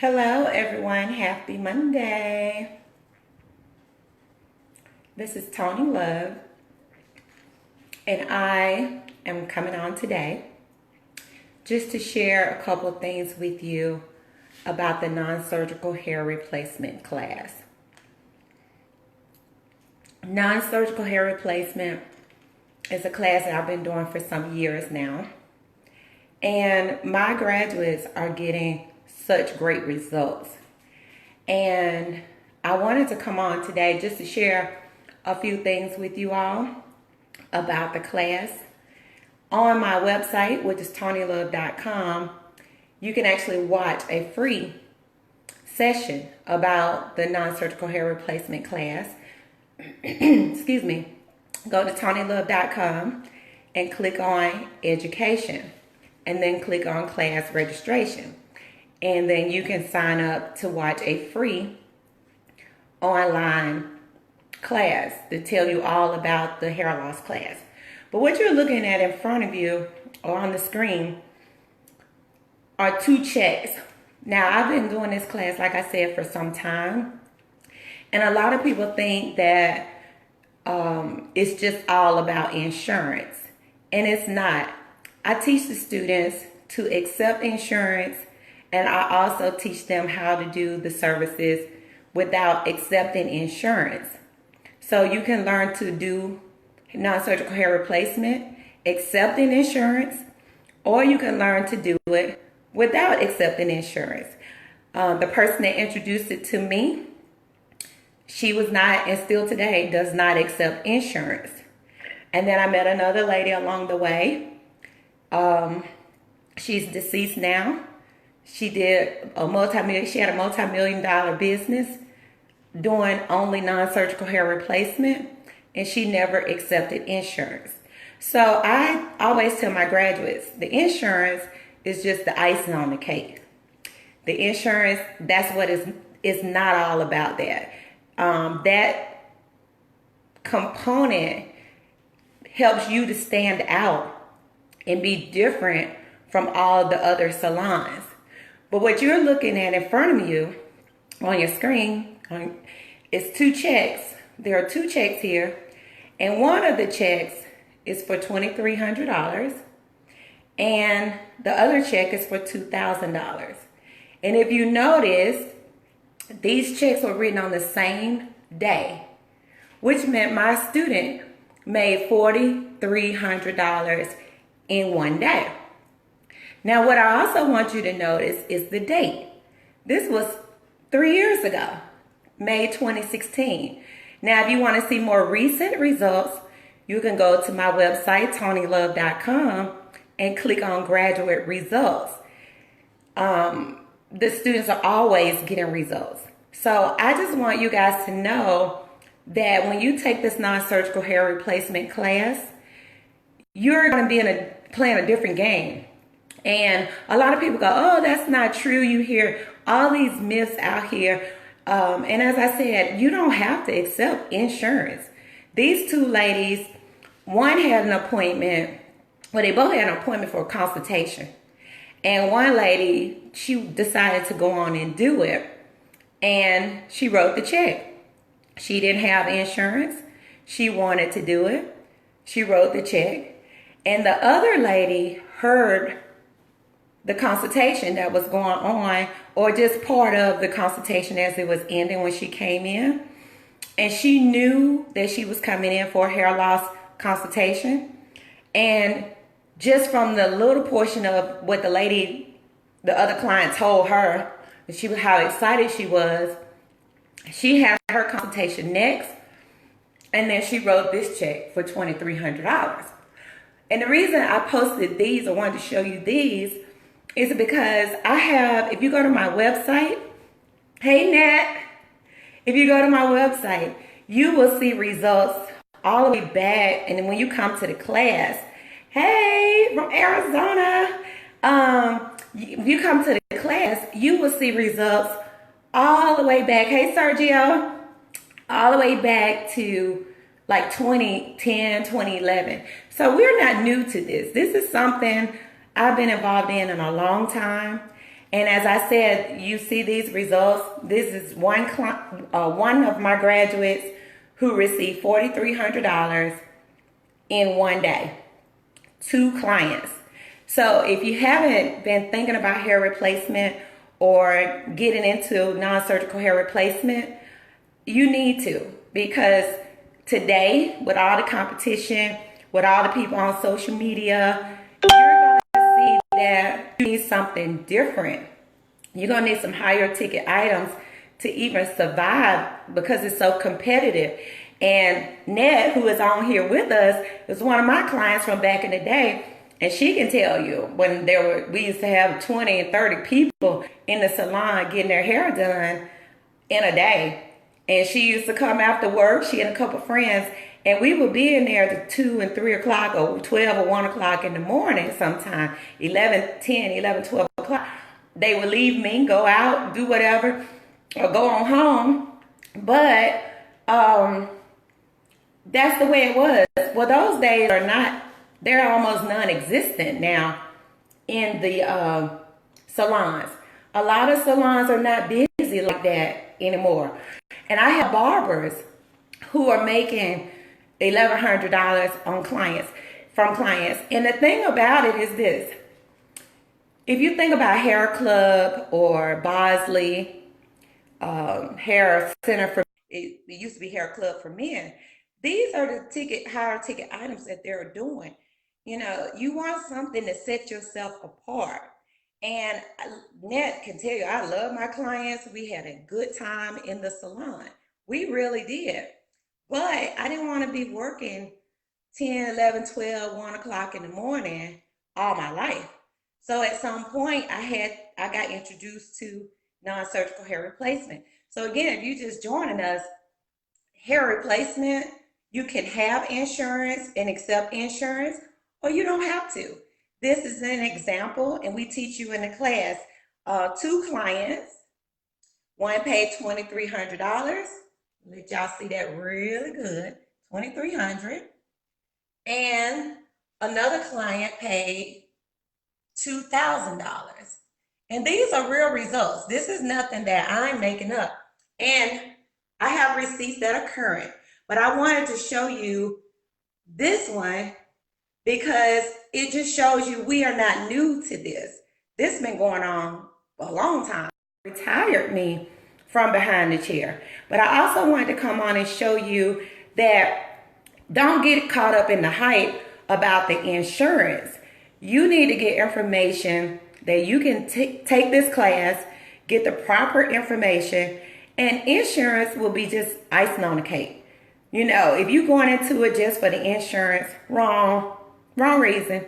Hello, everyone. Happy Monday. This is Tony Love, and I am coming on today just to share a couple of things with you about the non-surgical hair replacement class. Non-surgical hair replacement is a class that I've been doing for some years now, and my graduates are getting such great results. And I wanted to come on today just to share a few things with you all about the class. On my website, which is tonylove.com, you can actually watch a free session about the non-surgical hair replacement class. Excuse me. Go to tonylove.com and click on education, and then click on class registration. And then you can sign up to watch a free online class to tell you all about the hair loss class. But what you're looking at in front of you or on the screen are two checks. Now, I've been doing this class, like I said, for some time. And a lot of people think that it's just all about insurance. And it's not. I teach the students to accept insurance, and I also teach them how to do the services without accepting insurance. So you can learn to do non-surgical hair replacement, accepting insurance, or you can learn to do it without accepting insurance. The person that introduced it to me, she was not, and still today, does not accept insurance. And then I met another lady along the way. She's deceased now. She had a multi-million-dollar business doing only non-surgical hair replacement, and she never accepted insurance. So I always tell my graduates, the insurance is just the icing on the cake. The insurance, that's what is not all about that. That component helps you to stand out and be different from all the other salons. But what you're looking at in front of you on your screen is two checks. There are two checks here. And one of the checks is for $2,300. And the other check is for $2,000. And if you notice, these checks were written on the same day, which meant my student made $4,300 in one day. Now, what I also want you to notice is the date. This was 3 years ago, May 2016. Now, if you want to see more recent results, you can go to my website, tonylove.com, and click on graduate results. The students are always getting results. So I just want you guys to know that when you take this non-surgical hair replacement class, you're going to be playing a different game. And a lot of people go, oh, that's not true. You hear all these myths out here. And as I said, you don't have to accept insurance. These two ladies, one had an appointment, well, they both had an appointment for a consultation. And one lady, she decided to go on and do it. And she wrote the check. She didn't have insurance. She wanted to do it. She wrote the check. And the other lady heard the consultation that was going on, or just part of the consultation as it was ending when she came in. And she knew that she was coming in for a hair loss consultation. And just from the little portion of what the other client told her, how excited she was, she had her consultation next. And then she wrote this check for $2,300. And the reason I posted these, or wanted to show you these, is because I have, if you go to my website, hey Nat, if you go to my website, you will see results all the way back. And then when you come to the class, hey, from Arizona, if you come to the class, you will see results all the way back. Hey, Sergio, all the way back to like 2010, 2011. So we're not new to this. This is something I've been involved in a long time. And as I said, you see these results. This is one of my graduates who received $4,300 in one day. 2 clients. So if you haven't been thinking about hair replacement or getting into non-surgical hair replacement, you need to, because today, with all the competition, with all the people on social media, you're going to see that you need something different. You're going to need some higher ticket items to even survive because it's so competitive. And Ned, who is on here with us, is one of my clients from back in the day. And she can tell you when we used to have 20 and 30 people in the salon getting their hair done in a day. And she used to come after work, she and a couple friends, and we would be in there at 2 and 3 o'clock or 12 or 1 o'clock in the morning sometime, 12 o'clock. They would leave me, go out, do whatever, or go on home. But that's the way it was. Well, those days they're almost non-existent now in the salons. A lot of salons are not busy like that anymore. And I have barbers who are making $1,100 from clients. And the thing about it is this. If you think about Hair Club or Bosley, Hair Center for, it used to be Hair Club for Men. These are the higher ticket items that they're doing. You know, you want something to set yourself apart. And Nat can tell you, I love my clients. We had a good time in the salon. We really did. But I didn't want to be working 10, 11, 12, 1 o'clock in the morning all my life. So at some point I got introduced to non-surgical hair replacement. So again, if you just joining us, hair replacement, you can have insurance and accept insurance, or you don't have to. This is an example, and we teach you in the class. 2 clients, one paid $2,300. Let y'all see that really good, $2,300. And another client paid $2,000. And these are real results. This is nothing that I'm making up. And I have receipts that are current, but I wanted to show you this one because it just shows you we are not new to this. This has been going on for a long time. Retired me from behind the chair. But I also wanted to come on and show you that don't get caught up in the hype about the insurance. You need to get information that you can take this class, get the proper information, and insurance will be just icing on the cake. You know, if you're going into it just for the insurance, wrong reason.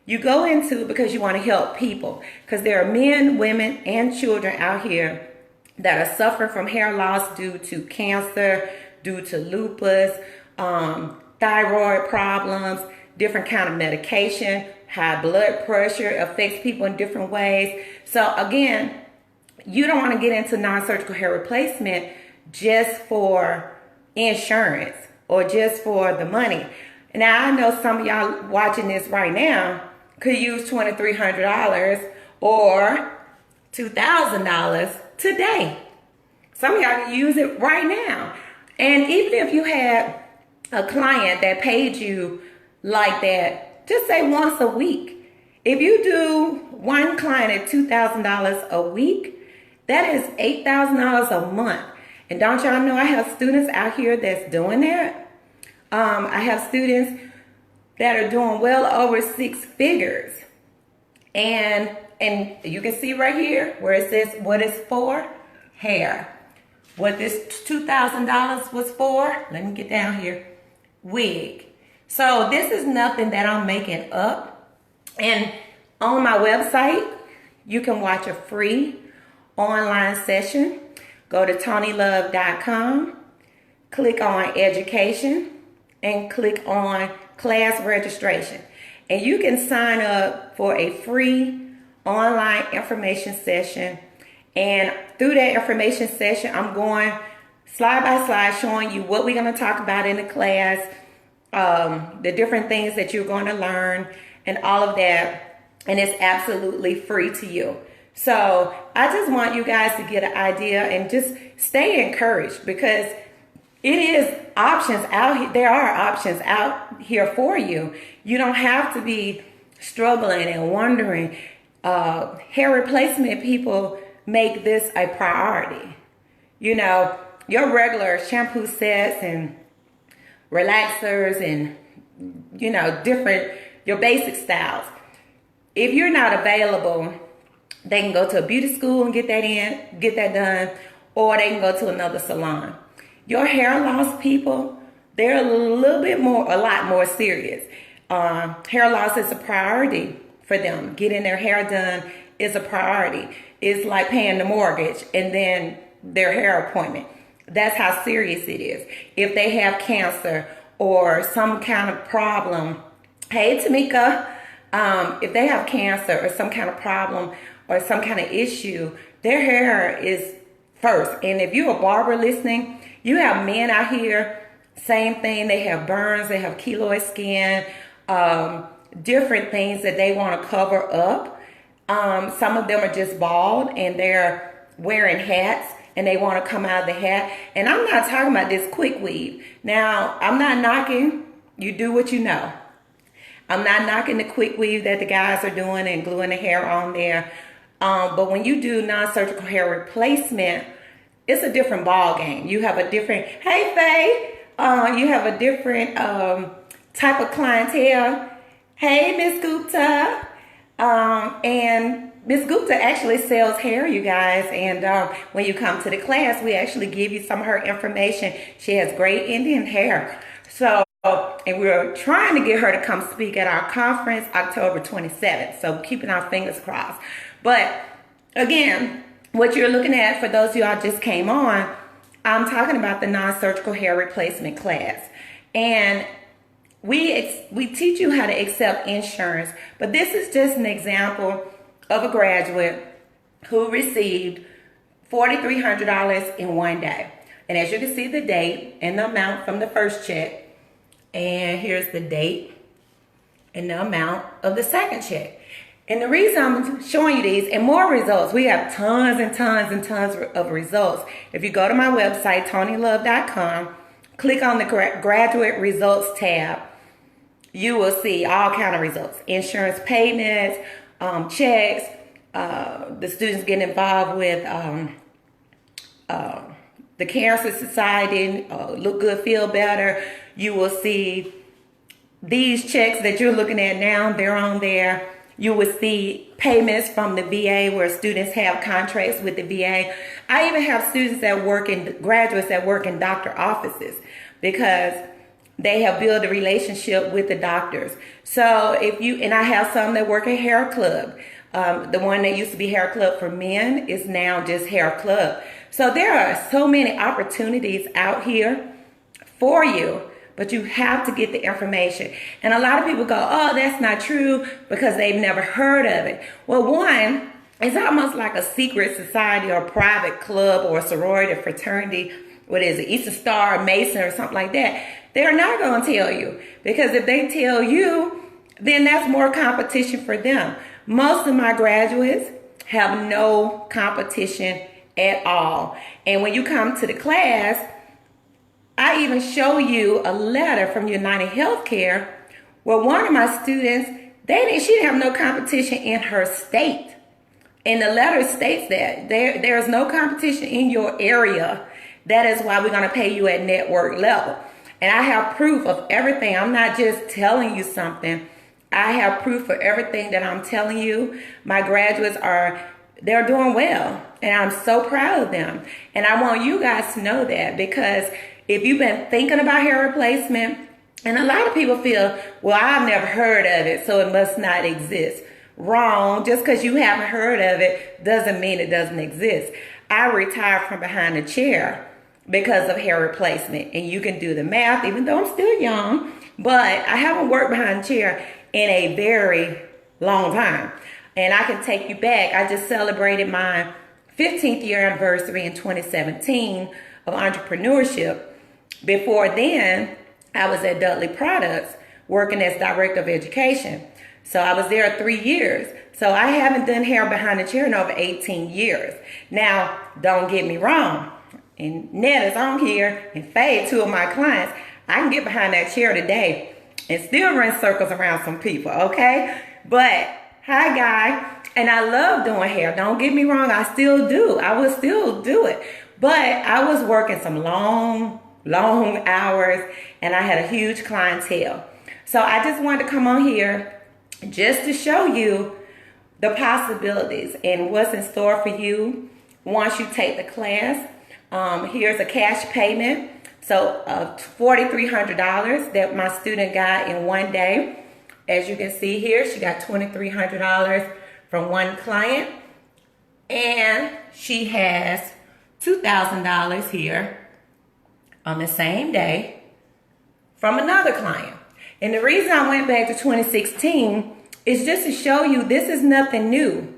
You go into it because you want to help people, because there are men, women, and children out here that are suffering from hair loss due to cancer, due to lupus, thyroid problems, different kind of medication, high blood pressure affects people in different ways. So again, you don't want to get into non-surgical hair replacement just for insurance or just for the money. Now, I know some of y'all watching this right now could use $2,300 or $2,000 today. Some of y'all can use it right now. And even if you had a client that paid you like that, just say once a week. If you do one client at $2,000 a week, that is $8,000 a month. And don't y'all know I have students out here that's doing that? I have students that are doing well over 6 figures. And you can see right here where it says what it's for, hair. What this $2,000 was for, let me get down here, wig. So this is nothing that I'm making up. And on my website, you can watch a free online session. Go to TonyLove.com, click on education, and click on class registration. And you can sign up for a free online information session. And through that information session, I'm going slide by slide showing you what we're going to talk about in the class, the different things that you're going to learn and all of that. And it's absolutely free to you. So I just want you guys to get an idea and just stay encouraged, because it is options out here. There are options out here for you. You don't have to be struggling and wondering. Hair replacement people make this a priority. You know, your regular shampoo sets and relaxers and, you know, your basic styles. If you're not available, they can go to a beauty school and get that done, or they can go to another salon. Your hair loss people, they're a lot more serious. Hair loss is a priority for them. Getting their hair done is a priority. It's like paying the mortgage and then their hair appointment. That's how serious it is. If they have cancer or some kind of problem, hey Tamika, if they have cancer or some kind of problem or some kind of issue, their hair is first. And if you're a barber listening, you have men out here, same thing. They have burns, they have keloid skin, different things that they want to cover up. Some of them are just bald and they're wearing hats and they want to come out of the hat. And I'm not talking about this quick weave. Now, I'm not knocking. You do what you know. I'm not knocking the quick weave that the guys are doing and gluing the hair on there. But when you do non-surgical hair replacement, it's a different ball game. You have a different, hey Faye, you have a different type of clientele. Hey, Miss Gupta. And Miss Gupta actually sells hair, you guys. And when you come to the class, we actually give you some of her information. She has great Indian hair. So, and we're trying to get her to come speak at our conference October 27th. So keeping our fingers crossed. But again, what you're looking at, for those of y'all just came on, I'm talking about the non-surgical hair replacement class. And we teach you how to accept insurance, but this is just an example of a graduate who received $4,300 in one day. And as you can see, the date and the amount from the first check, and here's the date and the amount of the second check. And the reason I'm showing you these and more results, we have tons and tons and tons of results. If you go to my website, TonyLove.com, click on the graduate results tab, you will see all kind of results. Insurance payments, checks, the students getting involved with the Cancer Society, Look Good, Feel Better. You will see these checks that you're looking at now, they're on there. You will see payments from the VA where students have contracts with the VA. I even have students that work in, graduates that work in doctor offices because they have built a relationship with the doctors. So if you, and I have some that work at Hair Club. The one that used to be Hair Club for men is now just Hair Club. So there are so many opportunities out here for you, but you have to get the information. And a lot of people go, oh, that's not true, because they've never heard of it. Well, one, it's almost like a secret society or a private club or a sorority or fraternity. What is it? Eastern Star, Mason, or something like that. They're not going to tell you, because if they tell you, then that's more competition for them. Most of my graduates have no competition at all. And when you come to the class, I even show you a letter from United Healthcare where one of my students, she didn't have no competition in her state. And the letter states that there is no competition in your area. That is why we're going to pay you at network level. And I have proof of everything. I'm not just telling you something. I have proof for everything that I'm telling you. My graduates they're doing well. And I'm so proud of them. And I want you guys to know that, because if you've been thinking about hair replacement, and a lot of people feel, well, I've never heard of it, so it must not exist. Wrong. Just because you haven't heard of it doesn't mean it doesn't exist. I retired from behind a chair because of hair replacement. And you can do the math, even though I'm still young, but I haven't worked behind a chair in a very long time. And I can take you back. I just celebrated my 15th year anniversary in 2017 of entrepreneurship. Before then, I was at Dudley Products working as director of education. So I was there 3 years. So I haven't done hair behind the chair in over 18 years. Now, don't get me wrong. And Ned is on here and Faye, two of my clients. I can get behind that chair today and still run circles around some people, okay? But, hi, guy. And I love doing hair. Don't get me wrong. I still do. I will still do it. But I was working some long hours, and I had a huge clientele. So I just wanted to come on here just to show you the possibilities and what's in store for you once you take the class. Here's a cash payment. So $4,300 that my student got in one day. As you can see here, she got $2,300 from one client. And she has $2,000 here on the same day from another client. And the reason I went back to 2016 is just to show you this is nothing new.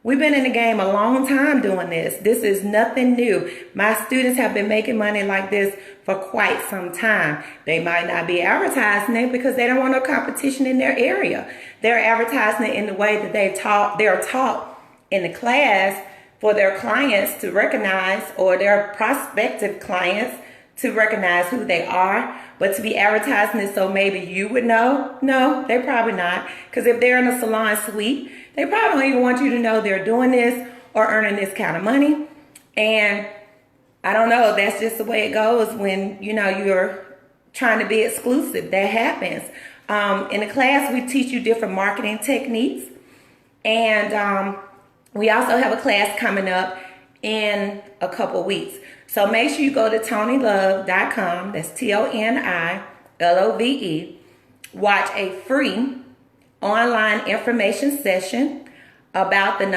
We've been in the game a long time doing this. This is nothing new. My students have been making money like this for quite some time. They might not be advertising it because they don't want no competition in their area. They're advertising it in the way that they're taught in the class for their clients to recognize, or their prospective clients to recognize who they are. But to be advertising it so maybe you would know, no, they probably not. Because if they're in a salon suite, they probably don't even want you to know they're doing this or earning this kind of money. And I don't know, that's just the way it goes when, you know, you're trying to be exclusive. That happens. In the class, we teach you different marketing techniques. And we also have a class coming up in a couple weeks. So make sure you go to ToniLove.com. That's ToniLove. Watch a free online information session about the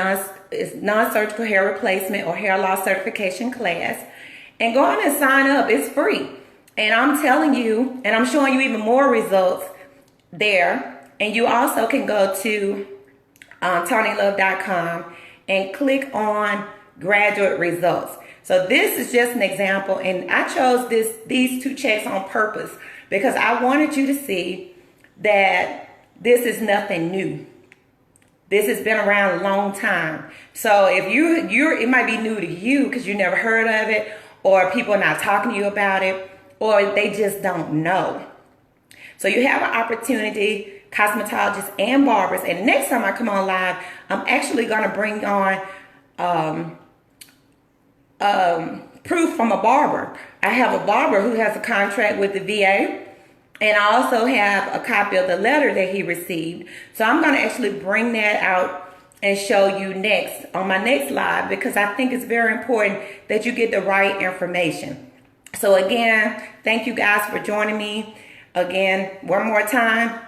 non-surgical hair replacement or hair loss certification class, and go on and sign up. It's free, and I'm telling you, and I'm showing you even more results there. And you also can go to ToniLove.com and click on graduate results. So this is just an example, and I chose these two checks on purpose because I wanted you to see that this is nothing new. This has been around a long time. So if it might be new to you because you never heard of it, or people are not talking to you about it, or they just don't know. So you have an opportunity, cosmetologists and barbers. And next time I come on live, I'm actually going to bring on proof from a barber. I have a barber who has a contract with the VA. And I also have a copy of the letter that he received. So I'm going to actually bring that out and show you next on my next live, because I think it's very important that you get the right information. So again, thank you guys for joining me. Again, one more time,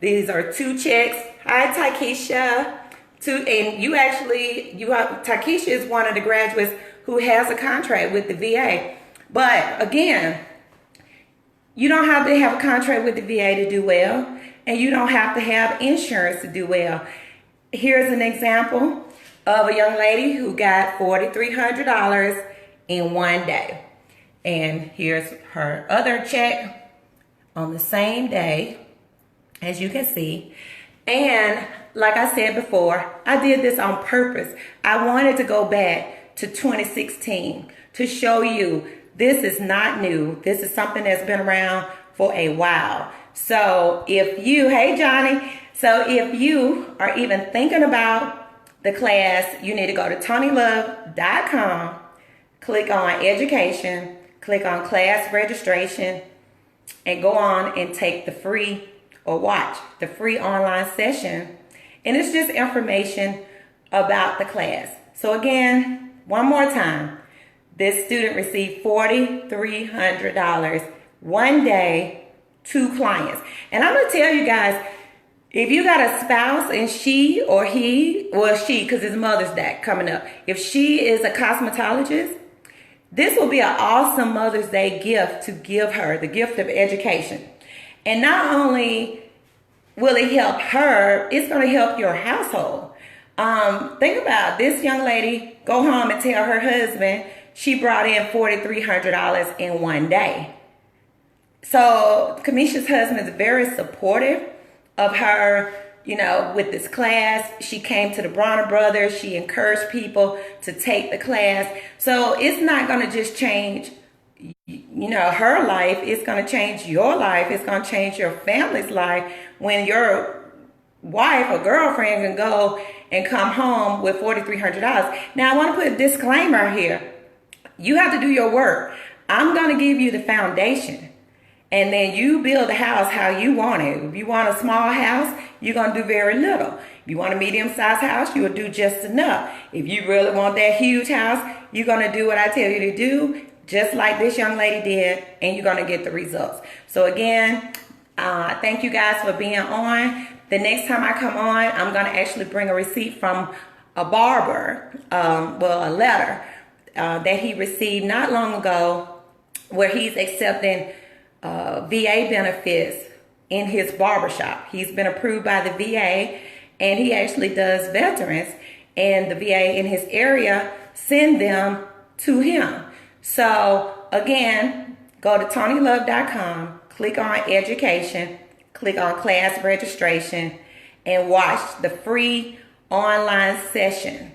these are two checks. Hi, Takesha. Takesha is one of the graduates who has a contract with the VA. But again, you don't have to have a contract with the VA to do well, and you don't have to have insurance to do well. Here's an example of a young lady who got $4,300 in one day. And here's her other check on the same day, as you can see. And like I said before, I did this on purpose. I wanted to go back to 2016 to show you this is not new. This is something that's been around for a while. So if you, hey Johnny, so if you are even thinking about the class, you need to go to ToniLove.com, click on education, click on class registration, and go on and take the free, or watch the free online session. And it's just information about the class. So again, one more time. This student received $4,300 one day, two clients. And I'm going to tell you guys, if you got a spouse and she or he, well she, because it's Mother's Day coming up, if she is a cosmetologist, this will be an awesome Mother's Day gift to give her, the gift of education. And not only will it help her, it's going to help your household. Think about it. This young lady, go home and tell her husband she brought in $4,300 in one day. So Kamisha's husband is very supportive of her with this class. She came to the Bronner Brothers. She encouraged people to take the class. So it's not going to just change, her life. It's going to change your life. It's going to change your family's life when your wife or girlfriend can go and come home with $4,300. Now, I want to put a disclaimer here. You have to do your work. I'm going to give you the foundation. And then you build the house how you want it. If you want a small house, you're going to do very little. If you want a medium-sized house, you will do just enough. If you really want that huge house, you're going to do what I tell you to do, just like this young lady did, and you're going to get the results. So again, thank you guys for being on. The next time I come on, I'm going to actually bring a receipt from a barber, a letter that he received not long ago where he's accepting VA benefits in his barbershop. He's been approved by the VA, and he actually does veterans, and the VA in his area send them to him. So again, go to TonyLove.com, click on education, click on class registration, and watch the free online session